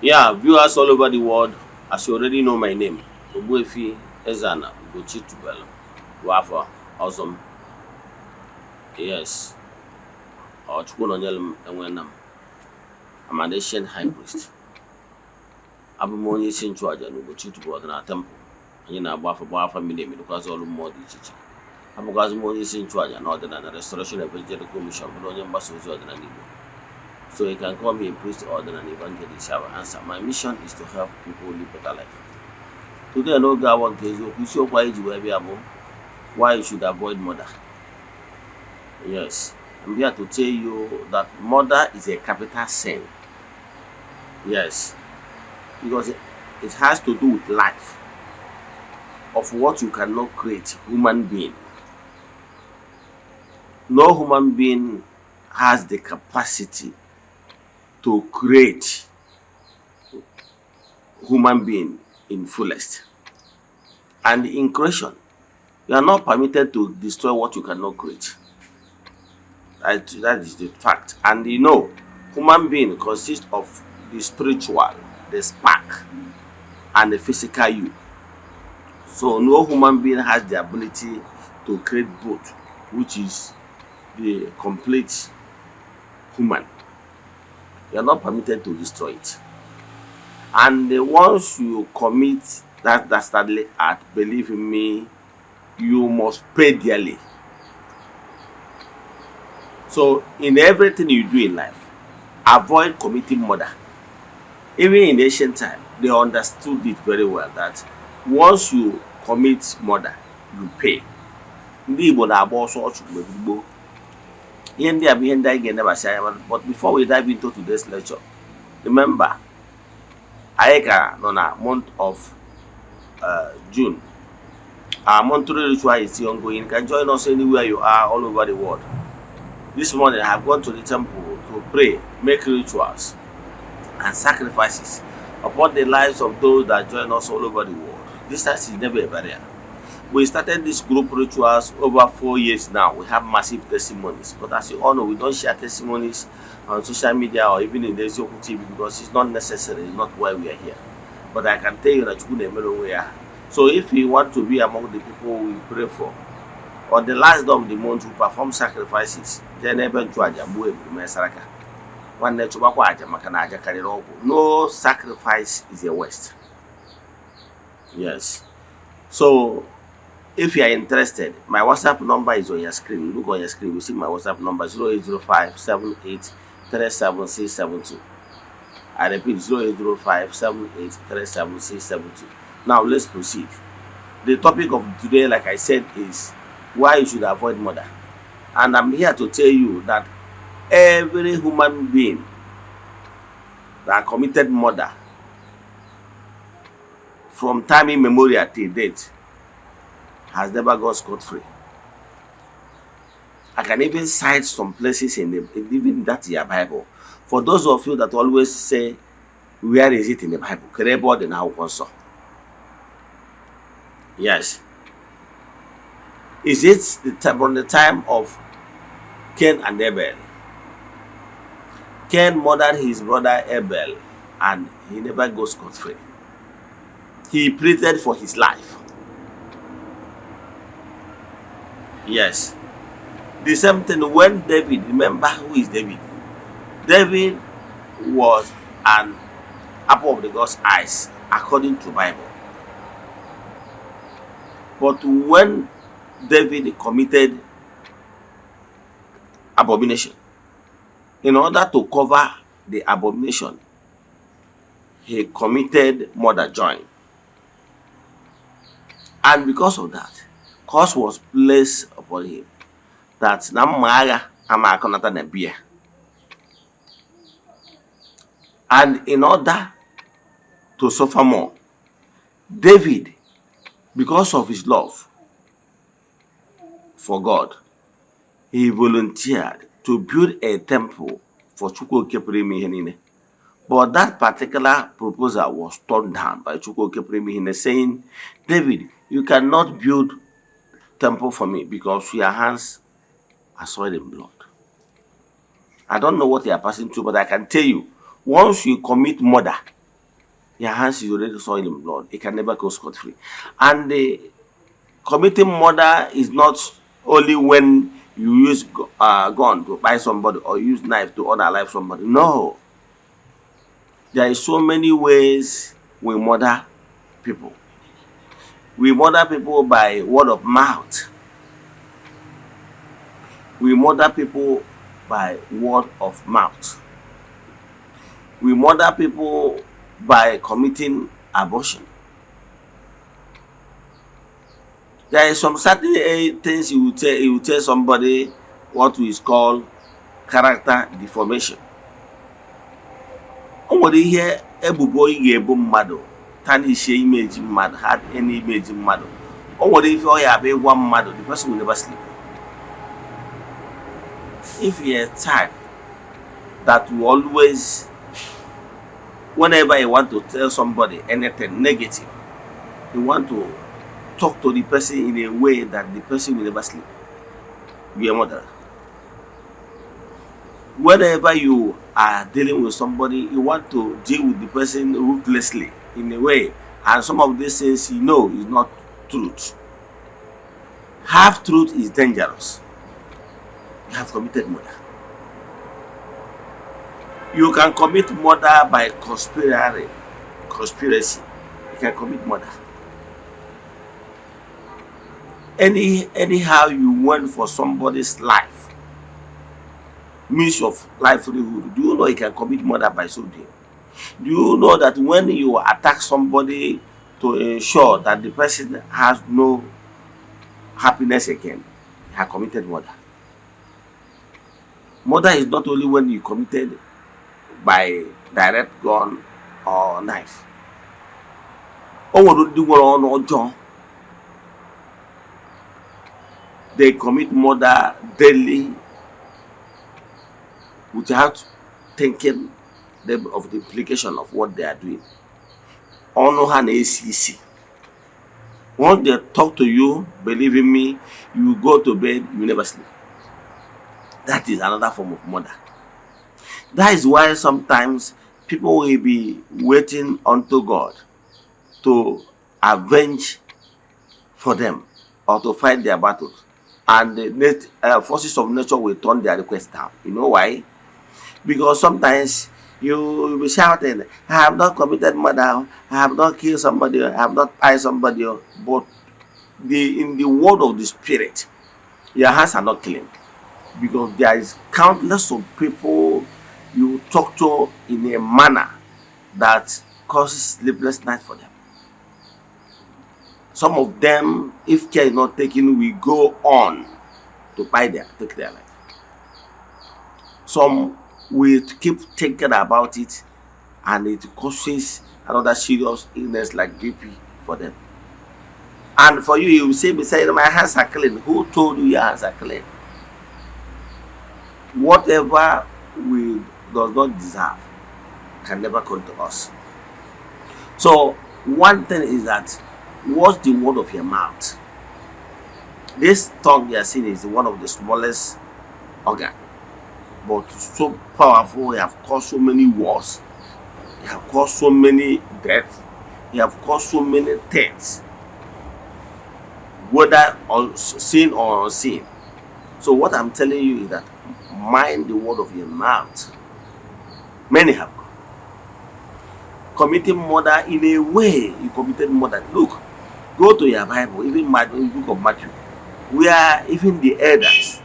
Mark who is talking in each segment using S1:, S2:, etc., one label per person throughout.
S1: Yeah, viewers all over the world, as you already know my name, Ogbuefi Ezeana, ugochitubelu. Wafa, awesome. Yes, or Chukunonyel Enwenam. I'm an ancient high priest. Abumoni Sinchuaja, ugochitubelu in our temple. And you know, Wafa Millennium, because all more the chicha. Abugazumoni Sinchuaja, not than a restoration evangelical mission, but only ambassadors than an Igbo. So you can call me a priest or than an evangelist. I will answer. My mission is to help people live better life. Today, I know God wants to show why you should avoid murder. Yes, I'm here to tell you that murder is a capital sin. Yes, because it has to do with life of what you cannot create, human being. No human being has the capacity to create human being in fullest. And in creation, you are not permitted to destroy what you cannot create. That is the fact. And you know, human being consists of the spiritual, the spark, and the physical you. So no human being has the ability to create both, which is the complete human. You are not permitted to destroy it. And once you commit that dastardly act, believe in me, you must pay dearly. So in everything you do in life, avoid committing murder. Even in ancient time, they understood it very well that once you commit murder, you pay. Ndị Igbo na-agba ọsọ ọchụ mgbe gboo. Ihe ndị a bụ ihe ndị anyị ga-eneba si anya. But before we dive into today's lecture, remember, anyị ka nọ na month of June. Our monthly ritual is still ongoing. You can join us anywhere you are all over the world. This morning I have gone to the temple to pray, make rituals and sacrifices upon the lives of those that join us all over the world. Distance is never a barrier. We started this group rituals over 4 years now. We have massive testimonies. But as you all know, we don't share testimonies on social media or even in the Eziokwu TV because it's not necessary. It's not why we are here. But I can tell you that we are. So if you want to be among the people we pray for, on the last day of the month we perform sacrifices, then no sacrifice is a waste. Yes. So if you are interested, my WhatsApp number is on your screen. Look on your screen, you see my WhatsApp number 0805 78 37672. I repeat 0805 78 37672. Now let's proceed. The topic of today, like I said, is why you should avoid murder. And I'm here to tell you that every human being that committed murder from time immemorial till date has never gone scot-free. I can even cite some places even that in your Bible. For those of you that always say, where is it in the Bible? Yes. Is it from the time of Cain and Abel? Cain murdered his brother Abel and he never goes scot-free. He pleaded for his life. Yes. The same thing when David, remember who is David? David was an apple of the God's eyes according to the Bible. But when David committed abomination, in order to cover the abomination, he committed murder joint. And because of that, curse was placed upon him that and in order to suffer more, David, because of his love for God, he volunteered to build a temple for Chukwu. But that particular proposal was turned down by Chukwu, saying, David, you cannot build temple for me because your hands are soiled in blood. I don't know what you are passing through, but I can tell you, once you commit murder, Your hands is already soiled in blood. It can never go scot-free. And the committing murder is not only when you use gun to buy somebody or use knife to unalive somebody. No, there is so many ways we murder people. We murder people by word of mouth. We murder people by word of mouth. We murder people by committing abortion. There is some certain things you will tell somebody what is called character deformation. O nwere ihe ebubo ị ga-ebo mmadụ tarnish image mmadụ, had any image mmadụ. O nwere ife ọ ya bụ ịgwa mmadụ, the person will never sleep. If you're a type that will always, whenever you want to tell somebody anything negative, you want to talk to the person in a way that the person will never sleep, be a mother. Whenever you are dealing with somebody, you want to deal with the person ruthlessly in a way, and some of these things you know is not truth. Half truth is dangerous. You have committed murder. You can commit murder by conspiracy. You can commit murder. Anyhow you went for somebody's life, means of livelihood. Do you know you can commit murder by so doing? Do you know that when you attack somebody to ensure that the person has no happiness again, you have committed murder? Murder is not only when you committed by direct gun or knife. They commit murder daily without thinking of the implication of what they are doing. Once they talk to you, believe in me, you go to bed, you never sleep. That is another form of murder. That is why sometimes people will be waiting unto God to avenge for them or to fight their battles. And the forces of nature will turn their request down. You know why? Because sometimes you will be shouting, I have not committed murder, I have not killed somebody, I have not killed somebody, but in the world of the spirit, your hands are not clean. Because there is countless of people you talk to in a manner that causes sleepless night for them. Some of them, if care is not taken, will go on to take their life. Some will keep thinking about it, and it causes another serious illness like BP for them. And for you, you will say, beside my hands are clean. Who told you your hands are clean? Whatever we does not deserve can never come to us. So one thing is that, watch the word of your mouth. This tongue you are seeing is one of the smallest organ, but so powerful. You have caused so many wars. You have caused so many deaths. You have caused so many things, whether seen or unseen. So what I'm telling you is that mind the word of your mouth. Many have committing murder in a way you committed murder. Look, go to your Bible, even in the book of Matthew, where even the elders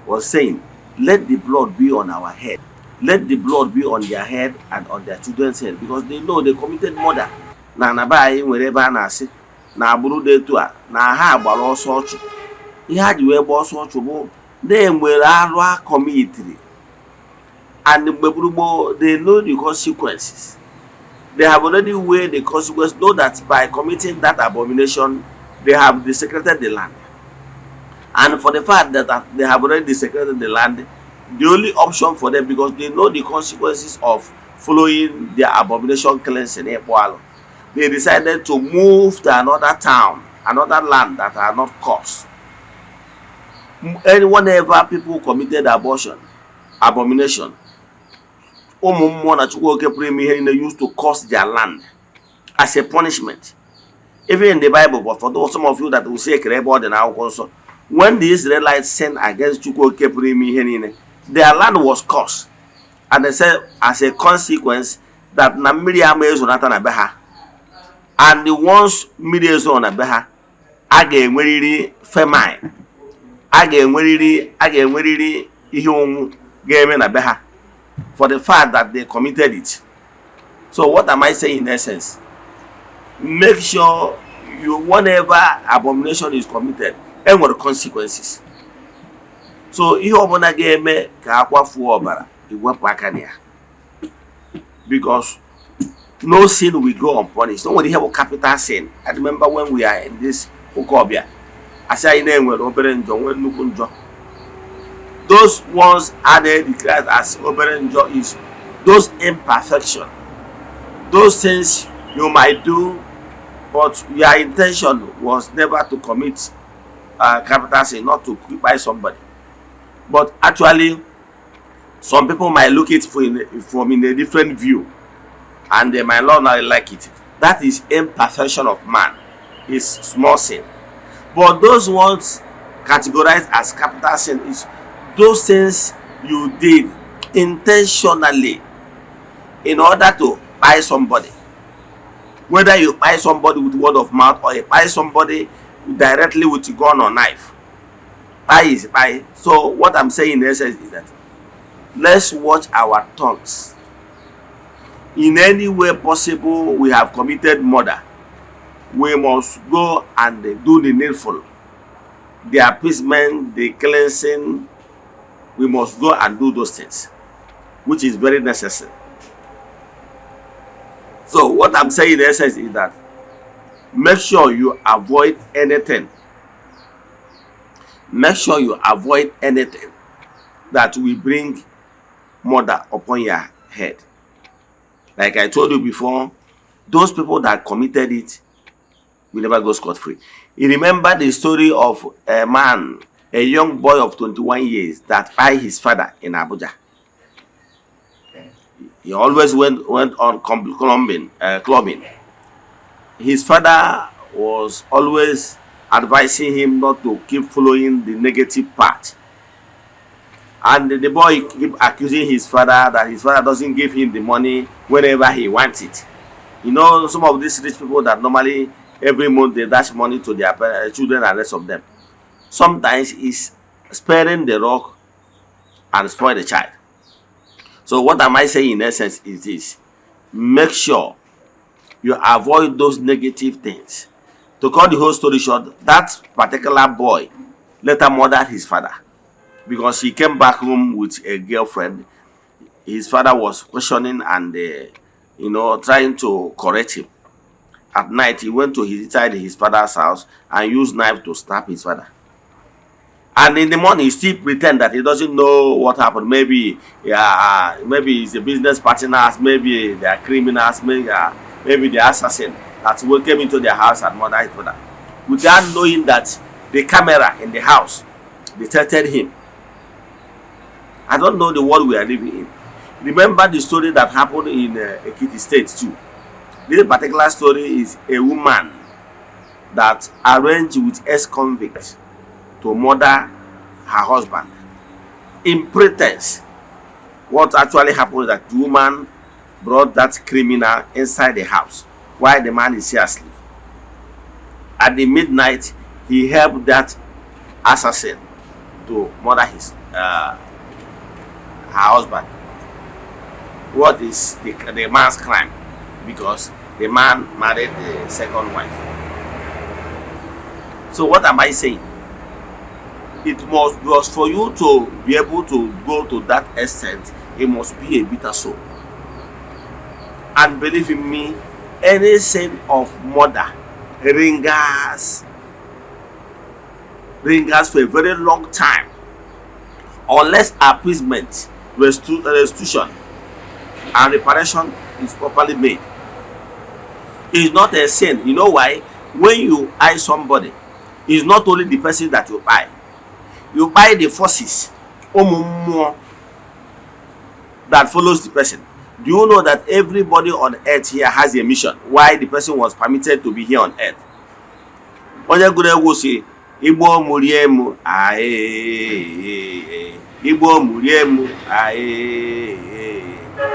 S1: was saying, let the blood be on our head. Let the blood be on their head and on their children's head, because they know they committed murder. Na anabaghị wherever a na-asị na agbụrụ dị etu a na ha gbara ọsọ ọchụ. Ihe ha ji wee gba ọsọ ọchụ bụ na-enwere arụ a committed, and they know the consequences. They have already weighed the consequences, know that by committing that abomination, they have desecrated the land. And for the fact that they have already desecrated the land, the only option for them, because they know the consequences of following their abomination cleansing, they decided to move to another town, another land that are not cursed. And whenever people committed abomination, ụmụ mmụọ na Chukwu oke pụrụ ime ihe niile used to curse their land as a punishment. Even in the Bible, but for those, some of you that will say also, when the Israelites sinned against Chukwu oke pụrụ ime ihe niile, their land was cursed. And they said as a consequence that na mmiri ama ezonata na be ha. And the ones mmiri ezo na be ha, a ga-enwerịrị famine. A ga-enwerịrị ihe onwu ga-eme na be ha for the fact that they committed it. So what am I saying in essence? Make sure you, whenever abomination is committed, there were consequences. So ihe ọbụla ga-eme ka akwafuo ọbara iwepụ aka na ya, because no sin will go unpunished. Nobody have a capital sin. I remember when we are in this Ukobia, I say in name obere njọ nwe nnukwu njọ. Those ones added declared as obere njọ is those imperfection, those things you might do, but your intention was never to commit capital sin, not to buy somebody. But actually, some people might look it from in a different view, and they might not like it. That is imperfection of man. It's small sin. But those ones categorized as capital sin is those things you did intentionally in order to buy somebody. Whether you buy somebody with word of mouth or you buy somebody directly with a gun or knife. Buy is buy. So what I'm saying in essence is that let's watch our tongues. In any way possible, we have committed murder. We must go and do the needful, the appeasement, the cleansing. We must go and do those things, which is very necessary. So what I'm saying in essence is that make sure you avoid anything. Make sure you avoid anything that will bring murder upon your head. Like I told you before, those people that committed it will never go scot-free. You remember the story of a man, a young boy of 21 years that by his father in Abuja. He always went on clubbing. His father was always advising him not to keep following the negative path. And the boy keep accusing his father that his father doesn't give him the money whenever he wants it. You know, some of these rich people that normally every month they dash money to their children and rest of them. Sometimes it's sparing the rock and spoil the child. So what am I saying in essence is this: make sure you avoid those negative things. To cut the whole story short, that particular boy later murdered his father because he came back home with a girlfriend. His father was questioning and trying to correct him. At night, he went to inside his father's house and used knife to stab his father. And in the morning, he still pretend that he doesn't know what happened. Maybe he's a business partner, maybe they are criminals, maybe the assassin that came into their house and murdered his father, without knowing that the camera in the house detected him. I don't know the world we are living in. Remember the story that happened in Ekiti State too. This particular story is a woman that arranged with ex-convicts to murder her husband. In pretense, what actually happened is that the woman brought that criminal inside the house while the man is here asleep. At the midnight, he helped that assassin to murder her husband. What is the man's crime? Because the man married the second wife. So what am I saying? It must for you to be able to go to that extent, it must be a bitter soul. And believe in me, any sin of murder lingers for a very long time, unless appeasement, restitution, and reparation is properly made. It's not a sin. You know why? When you eye somebody, it's not only the person that you buy. You buy the forces that follows the person. Do you know that everybody on earth here has a mission why the person was permitted to be here on earth? Onye gụrụ egwu si Igbo murie emu Igbo murie emu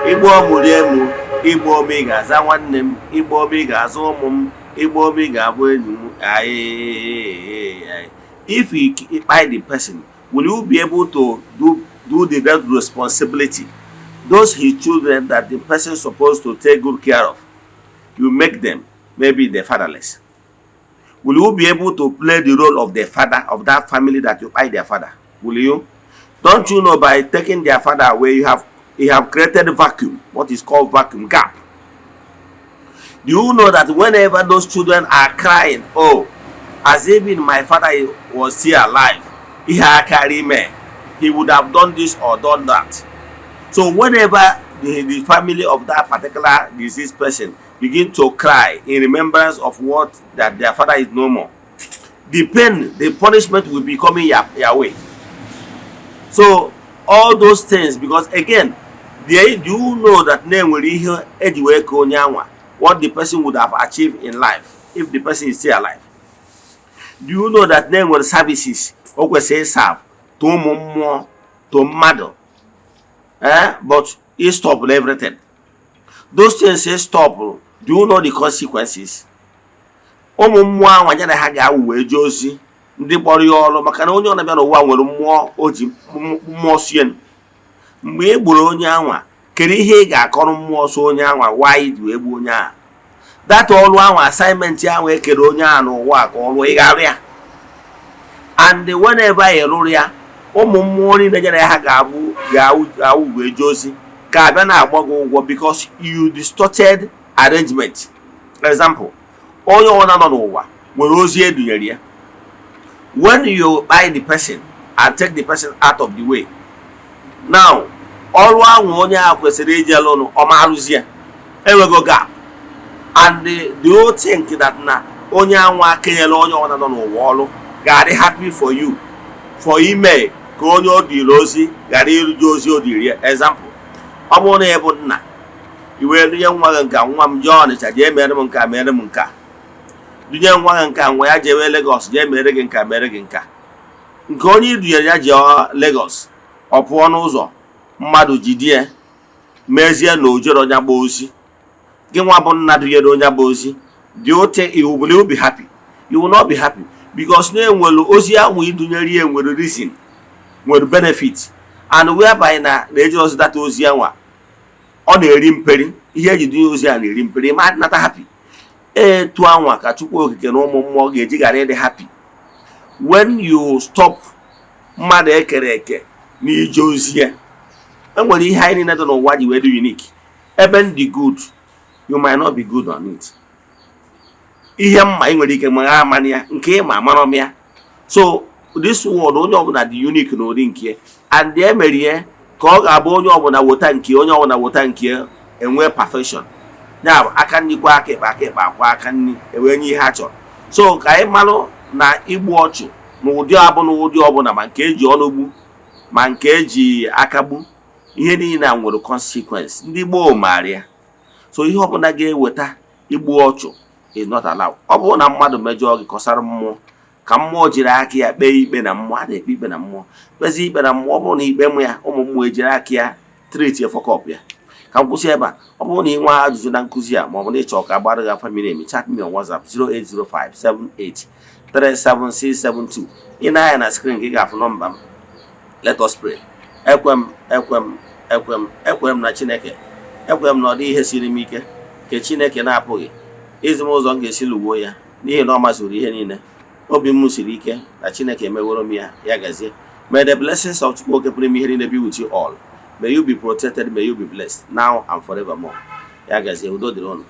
S1: Igbo murie emu Igbo obi ga-aza nwanne m, Igbo obi ga-aza ụmụ m, Igbo obi ga-abụ enyi m. If you buy the person, will you be able to do the best responsibility? Those his children that the person is supposed to take good care of, you make them maybe the fatherless. Will you be able to play the role of the father of that family that you buy their father? Will you? Don't you know by taking their father away, you have created a vacuum, what is called vacuum gap. Do you know that whenever those children are crying, oh, as even my father was still alive, he had carried me, he would have done this or done that. So whenever the family of that particular deceased person begin to cry in remembrance of what that their father is no more, the pain, the punishment will be coming your way. So all those things, because again, do you know that what the person would have achieved in life if the person is still alive? Do you know that there were services say serve to more to mother? But he stopped everything. Those things say stop. Do you know the consequences? Josie, ndị kpọrọ ya ọrụ maka na onye ọ na-abịa n'ụwa nwere mmụọ o ji mmụọ sie. Mgbe e gburu onye anwa, kedu ihe ị ga-akọrọ mmụọ so onye anwa why ji egbu onye a? That ọrụ anwa assignment ya nwe kere onye a n'ụwa ka ọrụ ị ga-arụ ya. And whenever ị rụrụ ya, ụmụ mmụọ niile nyere ha ga-awụ wee je ozi ka abịa na-agba gị ụgwọ because you distorted arrangement. For example, onye ọbụla nọ n'ụwa nwere ozi edunyere ya. When you buy the person and take the person out of the way, now ọrụ ahụ onye a kwesịrị ije lụnụ ọma arụzi ya enwego gap, and the whole thing that na onye anwa kenyere onye ọbụla nọ n'ụwa ọrụ ga-adị happy for you for ime ka onye o diri ozi ghara ịrụji ozi o diri ya. Example, ọ bụrụ na ịbụ nna iwe dunye nwa gị nka, nwa m jee Ọnịcha jee mere m nka mere m nka, dunye nwa gị nka nwa ya jewe Lagos jee mere gị nka mere gị nka, nke onye idunyere ya jee Lagos ọ pụọ n'ụzọ mmadụ jidie mezie na ojere onye agba ozi, gị nwa bụ nna dunyere onye agba ozi, do you think you will be happy? You will not be happy because na enwere ozi ahụ idunyere ya nwere reason, nwere benefit, and whereby na eji ozi data ozi anwa ọ na-eri mperi, ihe eji dunye ozi a na-eri mperi, ma nata happy. Etu anwa ka Chukwu okike na ụmụ mmụọ ga-eji ghara ịdị happy when you stop mmadụ ekere eke n'ije ozi ya. Enwere ihe anyị niile dị n'ụwa ji wee dị unique. Ebe ndị good, you might not be good on it. Ihe mma ị nwere ike ma amana ya, nke ịma amara m ya. So this world onye ọbụla dị unique na ụdị nke, and emere ihe ka ọ ga-abụ onye ọbụla wota nke onye ọbụla wota nke enwe perfection. Ya bụ aka nri kwa aka ekpe akwa aka nri enwe nye ihe ha chọrọ. So ka anyị malụ na igbu ọchụ n'ụdị ọbụla ma nke eji ọnụgbu ma nke eji akagbu, ihe niile a nwere consequence. Ndị gboo maara ya. So ihe ọbụla ga-eweta igbu ọchụ is not allowed. Ọ bụrụ na mmadụ mejọọ gị kọsara mmụọ ka mmụọ jiri aka ya kpee ikpe na mmụọ, a na-ekpe ikpe na mmụọ, kpezi ikpe na mmụọ. Ọ bụrụ na ikpe m ya ụmụ mmụọ ejiri aka ya treat ya fọkọp ya. Ka m kwụsị ebe a. Ọ bụrụ na ị nwee ajụjụ na nkụzi a ma ọ bụ na ị chọrọ ka agbara gị afa miri emi, chat me on WhatsApp 08057837672. Ị na-anya na screen ka ị ga-afụ nọmba m. Let us pray. Ekwem na Chineke, ekwem na ọ dị ihe siri m ike nke Chineke na-apụghị izi m ụzọ m ga-esi lụgbuo ya n'ihi na ọ mazuru ihe niile. Obi m siri ike na Chineke emeworo m ya, ya gazie. May the blessings of Chukwu oke pụrụ ime ihe niile be with you all. May you be protected, may you be blessed now and forevermore. Ya gazie, udo dịrị unu.